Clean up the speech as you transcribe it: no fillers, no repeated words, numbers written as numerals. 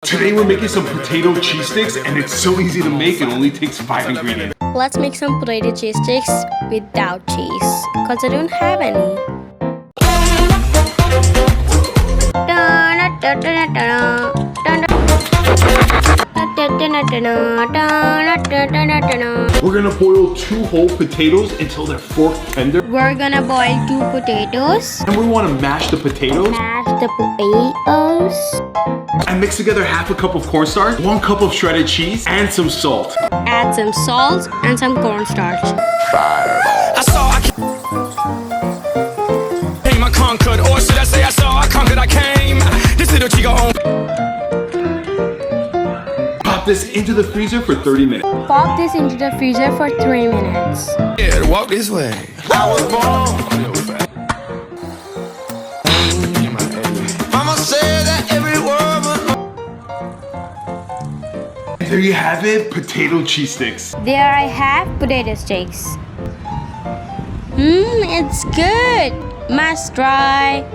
Today we're making some potato cheese sticks, and it's so easy to make. It only takes 5 ingredients. Let's make some potato cheese sticks without cheese, because I don't have any. We're gonna boil 2 whole potatoes until they're fork tender. We're gonna boil 2 potatoes. And we wanna mash the potatoes. Mash the potatoes. And mix together half a cup of cornstarch, 1 cup of shredded cheese, and some salt. Add some salt and some cornstarch. I came, I conquered, or should I say I saw, I conquered, I came. This little chico on. Pop this into the freezer for 30 minutes. Pop this into the freezer for 3 minutes. Yeah, walk this way. I was born. Mama said that every word was. And there you have it, potato cheese sticks. There I have potato sticks. It's good. Must try.